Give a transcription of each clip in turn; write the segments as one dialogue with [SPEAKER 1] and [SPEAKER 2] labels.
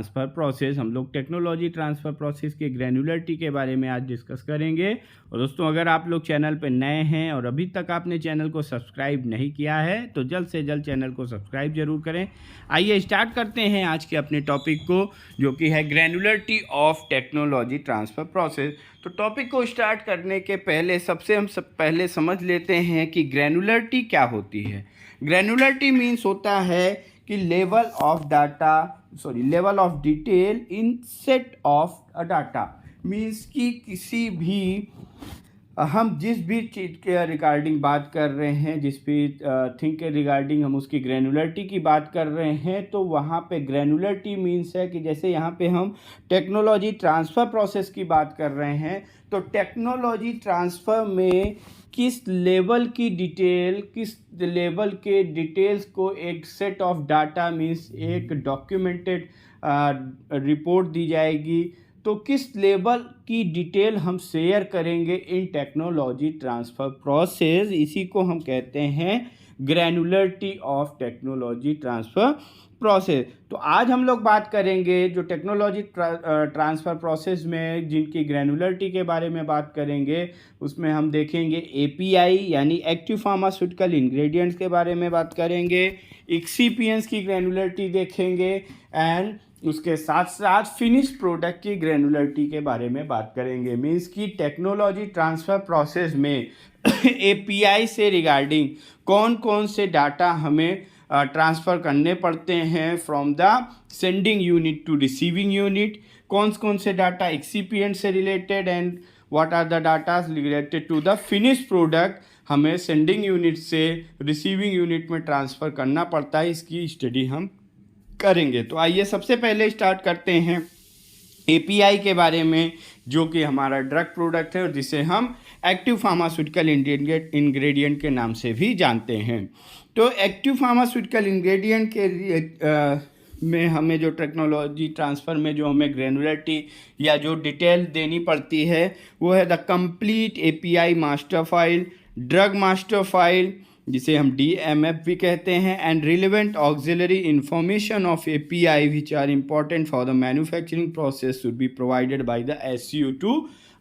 [SPEAKER 1] Transfer process. हम लोग technology transfer process के ग्रैन्युलरिटी के बारे में आज डिस्कस करेंगे। और दोस्तों, अगर आप लोग चैनल पर नए हैं और अभी तक आपने चैनल को सब्सक्राइब नहीं किया है तो जल्द से जल्द चैनल को सब्सक्राइब जरूर करें। आइए स्टार्ट करते हैं आज के अपने टॉपिक को, जो कि है ग्रैन्युलरिटी ऑफ टेक्नोलॉजी ट्रांसफ़र प्रोसेस। तो टॉपिक को स्टार्ट करने के पहले हम पहले समझ लेते हैं कि ग्रैन्युलरिटी क्या होती है। ग्रैन्युलरिटी मीन्स होता है कि level of detail in set of data. Means कि किसी भी हम जिस भी चीज़ के रिगार्डिंग बात कर रहे हैं, जिस भी थिंग के रिगार्डिंग हम उसकी ग्रैन्युलरिटी की बात कर रहे हैं, तो वहाँ पे ग्रैन्युलरिटी मीन्स है कि जैसे यहाँ पे हम टेक्नोलॉजी ट्रांसफ़र प्रोसेस की बात कर रहे हैं, तो टेक्नोलॉजी ट्रांसफ़र में किस लेवल के डिटेल्स को एक सेट ऑफ डाटा मीन्स एक डॉक्यूमेंटेड रिपोर्ट दी जाएगी, तो किस लेवल की डिटेल हम शेयर करेंगे इन टेक्नोलॉजी ट्रांसफ़र प्रोसेस, इसी को हम कहते हैं ग्रैन्युलरिटी ऑफ टेक्नोलॉजी ट्रांसफ़र प्रोसेस। तो आज हम लोग बात करेंगे जो टेक्नोलॉजी ट्रांसफ़र प्रोसेस में जिनकी ग्रैन्युलरिटी के बारे में बात करेंगे, उसमें हम देखेंगे एपीआई यानी एक्टिव फार्मास्यूटिकल इंग्रेडिएंट्स के बारे में बात करेंगे, एक्सीपिएंट्स की ग्रैन्युलरिटी देखेंगे, एंड उसके साथ साथ फिनिश प्रोडक्ट की ग्रैन्युलरिटी के बारे में बात करेंगे। मीन्स कि टेक्नोलॉजी ट्रांसफ़र प्रोसेस में एपीआई से रिगार्डिंग कौन कौन से डाटा हमें ट्रांसफ़र करने पड़ते हैं from the sending unit to receiving unit, कौन से डाटा एक्सीपिएंट से related, and what are the data related to the finish product हमें सेंडिंग यूनिट से रिसीविंग यूनिट में ट्रांसफ़र करना पड़ता है, इसकी स्टडी हम करेंगे। तो आइए सबसे पहले स्टार्ट करते हैं एपीआई के बारे में, जो कि हमारा ड्रग प्रोडक्ट है और जिसे हम एक्टिव फार्मास्यूटिकल इंग्रेडिएंट के नाम से भी जानते हैं। तो एक्टिव फार्मास्यूटिकल इंग्रेडिएंट के में हमें जो टेक्नोलॉजी ट्रांसफ़र में जो हमें ग्रैन्युलरिटी या जो डिटेल देनी पड़ती है वो है the complete API master file, drug master file जिसे हम DMF भी कहते हैं, and relevant auxiliary information of API which are important for the manufacturing process should be provided by the SCU to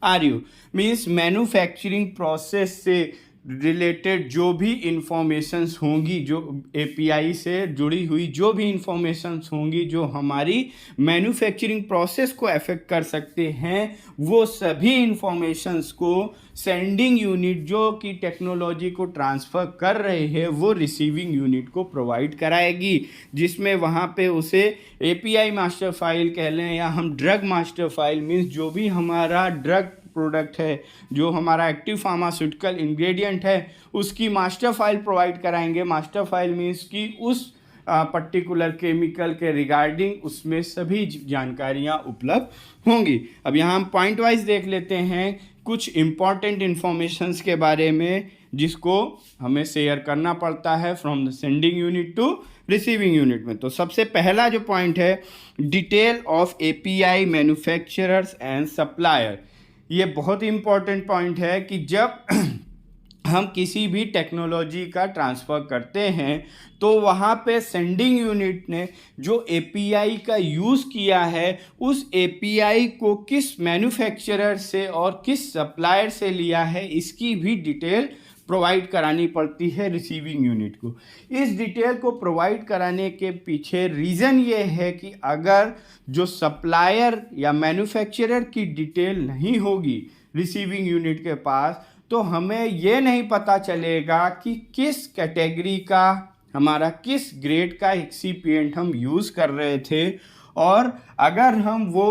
[SPEAKER 1] RU। Means manufacturing process से related जो भी informations होंगी, जो API से जुड़ी हुई जो भी इंफॉर्मेशंस होंगी जो हमारी मैन्युफैक्चरिंग प्रोसेस को अफेक्ट कर सकते हैं, वो सभी इंफॉर्मेशंस को सेंडिंग यूनिट जो कि टेक्नोलॉजी को ट्रांसफ़र कर रहे हैं वो रिसीविंग यूनिट को प्रोवाइड कराएगी, जिसमें वहाँ पे उसे API मास्टर फाइल कह लें या हम ड्रग मास्टर फाइल, मीन्स जो भी हमारा ड्रग प्रोडक्ट है, जो हमारा एक्टिव फार्मास्यूटिकल इंग्रेडिएंट है, उसकी मास्टर फाइल प्रोवाइड कराएंगे। मास्टर फाइल मीन्स कि उस पर्टिकुलर केमिकल के रिगार्डिंग उसमें सभी जानकारियां उपलब्ध होंगी। अब यहाँ हम पॉइंट वाइज देख लेते हैं कुछ इम्पॉर्टेंट इन्फॉर्मेशंस के बारे में जिसको हमें शेयर करना पड़ता है from the sending unit to receiving unit में। तो सबसे पहला जो पॉइंट है detail of API manufacturers and supplier. ये बहुत ही इम्पॉर्टेंट पॉइंट है कि जब हम किसी भी टेक्नोलॉजी का ट्रांसफ़र करते हैं तो वहाँ पे सेंडिंग यूनिट ने जो API का यूज़ किया है उस API को किस मैन्युफैक्चरर से और किस सप्लायर से लिया है, इसकी भी डिटेल प्रोवाइड करानी पड़ती है रिसीविंग यूनिट को। इस डिटेल को प्रोवाइड कराने के पीछे रीज़न ये है कि अगर जो सप्लायर या मैन्युफैक्चरर की डिटेल नहीं होगी रिसीविंग यूनिट के पास, तो हमें ये नहीं पता चलेगा कि किस कैटेगरी का हमारा किस ग्रेड का एक्सीपिएंट हम यूज़ कर रहे थे, और अगर हम वो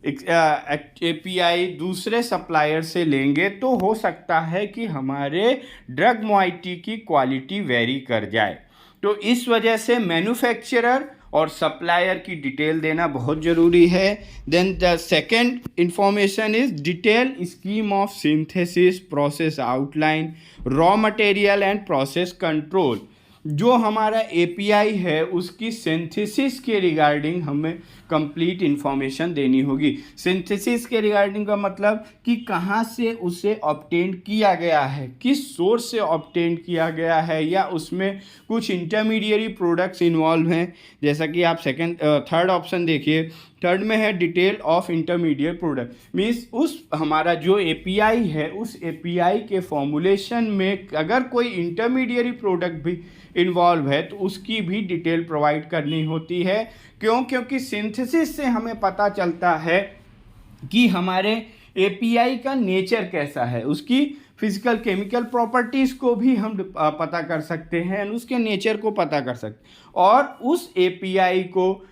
[SPEAKER 1] API दूसरे सप्लायर से लेंगे तो हो सकता है कि हमारे ड्रग मोइटी की क्वालिटी वेरी कर जाए। तो इस वजह से मैन्युफैक्चरर और सप्लायर की डिटेल देना बहुत ज़रूरी है। Then the second information is detail scheme of synthesis, process outline, raw material and process control. जो हमारा एपीआई है उसकी सिंथेसिस के रिगार्डिंग हमें कंप्लीट इन्फॉर्मेशन देनी होगी। सिंथेसिस के रिगार्डिंग का मतलब कि कहाँ से उसे ऑब्टेन किया गया है, किस सोर्स से ऑब्टेन किया गया है, या उसमें कुछ इंटरमीडिएरी प्रोडक्ट्स इन्वॉल्व हैं। जैसा कि आप थर्ड ऑप्शन देखिए, थर्ड में है detail of intermediate product. Means उस हमारा जो एपीआई है उस एपीआई के फॉर्मुलेशन में अगर कोई इंटरमीडिएरी प्रोडक्ट भी इन्वॉल्व है तो उसकी भी डिटेल प्रोवाइड करनी होती है। क्यों? क्योंकि सिंथेसिस से हमें पता चलता है कि हमारे एपीआई का नेचर कैसा है, उसकी फिजिकल केमिकल प्रॉपर्टीज़ को भी हम पता कर सकते हैं, उसके नेचर को पता कर सकते हैं। और उस एपीआई को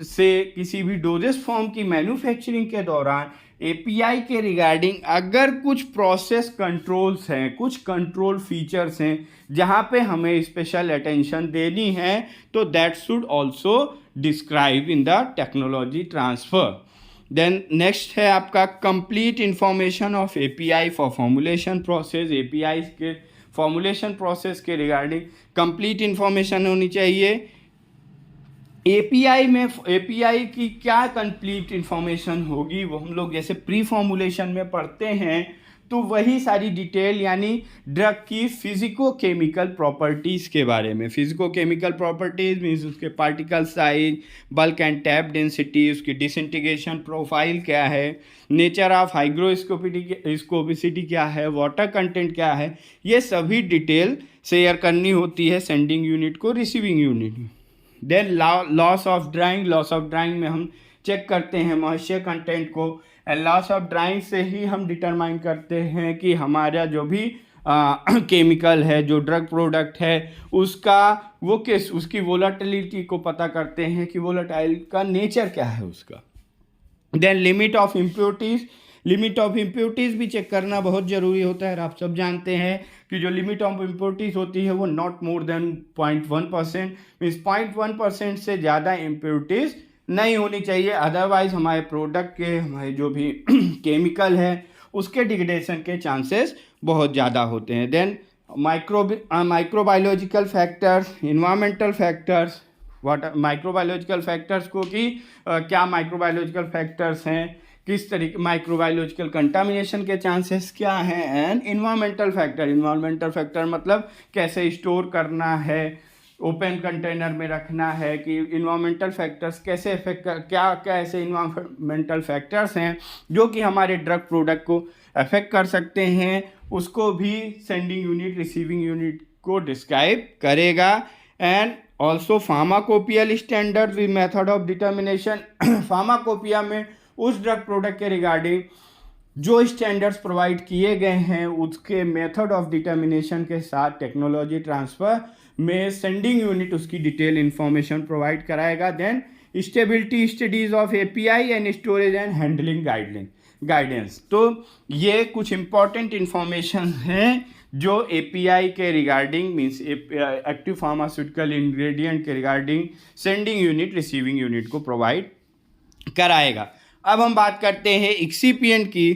[SPEAKER 1] से किसी भी डोजेस फॉर्म की मैन्युफैक्चरिंग के दौरान एपीआई के रिगार्डिंग अगर कुछ प्रोसेस कंट्रोल्स हैं, कुछ कंट्रोल फीचर्स हैं जहां पे हमें स्पेशल अटेंशन देनी है, तो that should also describe in the technology transfer. Then next है आपका complete information of API for formulation process. API के फॉर्मुलेशन प्रोसेस के रिगार्डिंग कंप्लीट इंफॉर्मेशन होनी चाहिए। एपीआई की क्या कंप्लीट इंफॉर्मेशन होगी, वो हम लोग जैसे प्री फॉर्मुलेशन में पढ़ते हैं, तो वही सारी डिटेल यानी ड्रग की फिजिको केमिकल प्रॉपर्टीज़ के बारे में। फिजिको केमिकल प्रॉपर्टीज़ मीन्स उसके particle size, bulk and tap density, उसकी डिसइंटीग्रेशन प्रोफाइल क्या है, नेचर ऑफ हाइग्रोस्कोपिसिटी क्या है, वाटर कंटेंट क्या है, ये सभी डिटेल शेयर करनी होती है सेंडिंग यूनिट को रिसीविंग यूनिट में। देन लॉस ऑफ ड्राइंग में हम चेक करते हैं मॉइस्चर कंटेंट को, एंड लॉस ऑफ ड्राइंग से ही हम डिटरमाइन करते हैं कि हमारा जो भी केमिकल है, जो ड्रग प्रोडक्ट है, उसकी वोलाटिलिटी को पता करते हैं कि वोलाटाइल का नेचर क्या है उसका। देन लिमिट ऑफ इम्प्योरिटीज़ भी चेक करना बहुत ज़रूरी होता है। आप सब जानते हैं कि जो लिमिट ऑफ इम्प्योरिटीज़ होती है वो नॉट मोर देन 0.1%, मीन्स 0.1% से ज़्यादा इम्प्योरिटीज़ नहीं होनी चाहिए, अदरवाइज हमारे प्रोडक्ट के, हमारे जो भी केमिकल है उसके डिग्रेडेशन के चांसेस बहुत ज़्यादा होते हैं। Then microbiological factors, environmental factors, microbiological factors को कि क्या माइक्रोबायोलॉजिकल फैक्टर्स हैं, किस तरीके माइक्रोबायोलॉजिकल कंटामिनेशन के चांसेस क्या हैं, एंड इन्वायरमेंटल फैक्टर मतलब कैसे स्टोर करना है, ओपन कंटेनर में रखना है, कि इन्वायरमेंटल फैक्टर्स कैसे अफेक्ट क्या ऐसे इन्वायरमेंटल फैक्टर्स हैं जो कि हमारे ड्रग प्रोडक्ट को अफेक्ट कर सकते हैं, उसको भी सेंडिंग यूनिट रिसीविंग यूनिट को डिस्क्राइब करेगा। And also pharmacopoeial standard with method of determination. Pharmacopoeia में उस ड्रग प्रोडक्ट के रिगार्डिंग जो स्टैंडर्ड्स प्रोवाइड किए गए हैं उसके मेथड ऑफ डिटर्मिनेशन के साथ टेक्नोलॉजी ट्रांसफ़र में सेंडिंग यूनिट उसकी डिटेल इंफॉर्मेशन प्रोवाइड कराएगा। Then stability studies of API and storage and handling guidance. तो ये कुछ इंपॉर्टेंट इंफॉर्मेशन हैं जो एपीआई के regarding means active pharmaceutical ingredient के regarding sending unit receiving unit को प्रोवाइड कराएगा। अब हम बात करते हैं एक्सीपिएंट की।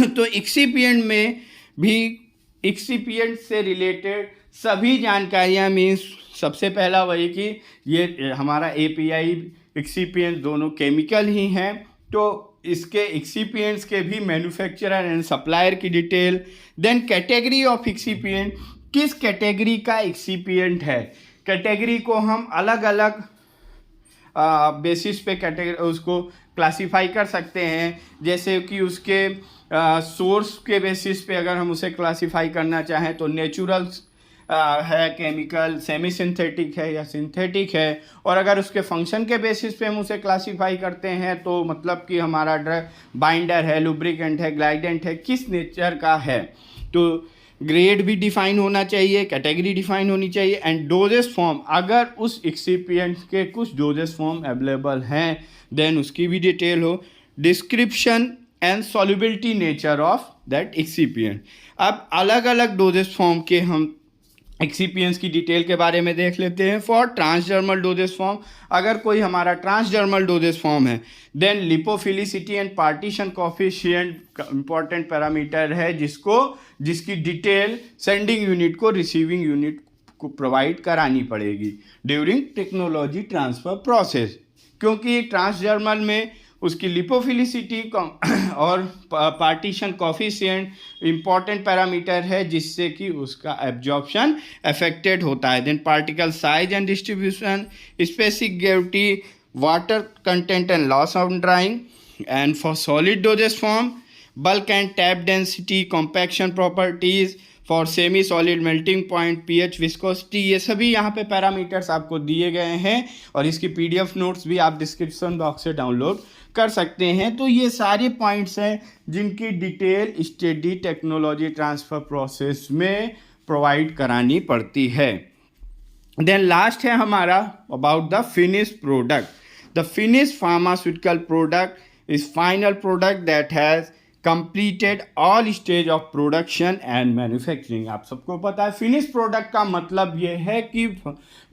[SPEAKER 1] तो एक्सीपिएंट में भी एक्सीपिएंट से रिलेटेड सभी जानकारियाँ मीन्स सबसे पहला वही कि ये हमारा एपीआई एक्सीपिएंट दोनों केमिकल ही हैं, तो इसके एक्सीपिएंट्स के भी मैन्युफैक्चरर एंड सप्लायर की detail. Then category of excipient, किस कैटेगरी का एक्सीपिएंट है, कैटेगरी को हम अलग अलग बेसिस पे कैटेगरी उसको क्लासीफाई कर सकते हैं। जैसे कि उसके सोर्स के बेसिस पे अगर हम उसे क्लासीफाई करना चाहें तो नेचुरल है, केमिकल, सेमी सिंथेटिक है या सिंथेटिक है, और अगर उसके फंक्शन के बेसिस पे हम उसे क्लासीफाई करते हैं तो मतलब कि हमारा ड्रग बाइंडर है, लुब्रिकेंट है, ग्लाइडेंट है, किस नेचर का है। तो ग्रेड भी डिफाइन होना चाहिए, कैटेगरी डिफाइन होनी चाहिए, एंड डोजेस फॉर्म, अगर उस एक्सीपिएंट के कुछ डोजेस फॉर्म अवेलेबल हैं देन उसकी भी डिटेल हो। Description and solubility nature of that excipient. अब अलग अलग डोजेस फॉर्म के हम एक्सीपिएंट्स की डिटेल के बारे में देख लेते हैं। फॉर ट्रांसडर्मल डोजेस फॉर्म, अगर कोई हमारा ट्रांसडर्मल डोजेस फॉर्म है then lipophilicity and partition coefficient important parameter है जिसकी डिटेल सेंडिंग यूनिट को रिसीविंग यूनिट को प्रोवाइड करानी पड़ेगी ड्यूरिंग टेक्नोलॉजी ट्रांसफ़र प्रोसेस, क्योंकि ट्रांसडर्मल में उसकी लिपोफिलिसिटी और पार्टीशन कॉफिशिएंट इम्पॉर्टेंट पैरामीटर है जिससे कि उसका एब्जॉर्प्शन अफेक्टेड होता है। Then particle size and distribution, specific gravity, water content and loss of drying, and for solid dosage form bulk and tap density, compaction properties, for semi solid melting point, pH, viscosity, ये सभी यहाँ पे parameters आपको दिए गए हैं और इसकी पीडीएफ नोट्स भी आप डिस्क्रिप्शन बॉक्स से डाउनलोड कर सकते हैं। तो ये सारे पॉइंट्स हैं जिनकी detail study technology transfer process में प्रोवाइड करानी पड़ती है। देन लास्ट है हमारा about the finish product. The finish pharmaceutical product is final product that has completed all stage of production and manufacturing. आप सबको पता है फिनिश प्रोडक्ट का मतलब ये है कि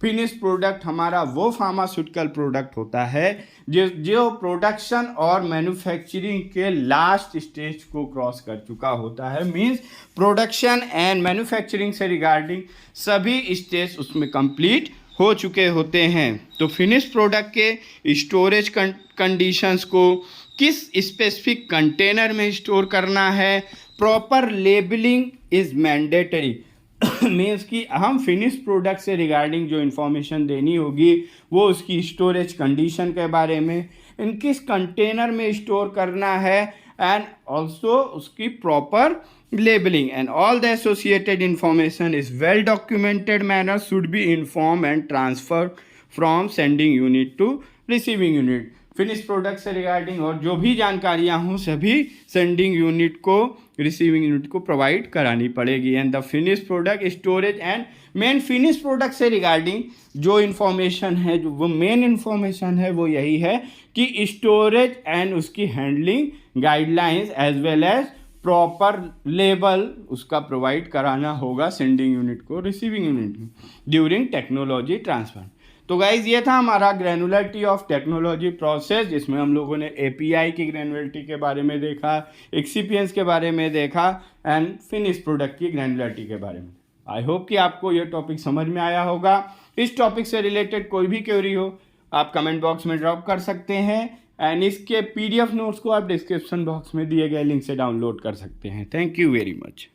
[SPEAKER 1] फिनिश प्रोडक्ट हमारा वो फार्मास्यूटिकल प्रोडक्ट होता है जो प्रोडक्शन और मैन्युफैक्चरिंग के लास्ट स्टेज को क्रॉस कर चुका होता है। मींस प्रोडक्शन एंड मैन्युफैक्चरिंग से रिगार्डिंग सभी स्टेज उसमें कंप्लीट हो चुके होते हैं। तो फिनिश प्रोडक्ट के स्टोरेज कंडीशंस को किस स्पेसिफिक कंटेनर में स्टोर करना है, proper labelling is mandatory. Means कि हम फिनिश प्रोडक्ट से रिगार्डिंग जो इन्फॉर्मेशन देनी होगी वो उसकी स्टोरेज कंडीशन के बारे में, इन किस कंटेनर में स्टोर करना है, एंड ऑल्सो उसकी proper labeling, and all the associated information is well documented manner should be informed and transferred from sending unit to receiving unit। Finish product से रिगार्डिंग और जो भी जानकारियाँ हों सभी सेंडिंग यूनिट को रिसीविंग यूनिट को प्रोवाइड करानी पड़ेगी। And the finish product storage and main finish product से रिगार्डिंग जो इन्फॉर्मेशन है, जो वो मेन इन्फॉर्मेशन है वो यही है कि स्टोरेज एंड उसकी handling guidelines as well as proper label उसका प्रोवाइड कराना होगा सेंडिंग यूनिट को रिसीविंग यूनिट को ड्यूरिंग टेक्नोलॉजी ट्रांसफ़र। तो गाइज ये था हमारा ग्रैनुलरिटी ऑफ टेक्नोलॉजी प्रोसेस, जिसमें हम लोगों ने एपीआई की ग्रैनुलरिटी के बारे में देखा, एक्सिपियंस के बारे में देखा एंड फिनिश प्रोडक्ट की ग्रैनुलरिटी के बारे में। आई होप कि आपको ये टॉपिक समझ में आया होगा। इस टॉपिक से रिलेटेड कोई भी क्वेरी हो आप कमेंट बॉक्स में ड्रॉप कर सकते हैं एंड इसके पीडीएफ नोट्स को आप डिस्क्रिप्शन बॉक्स में दिए गए लिंक से डाउनलोड कर सकते हैं। Thank you very much.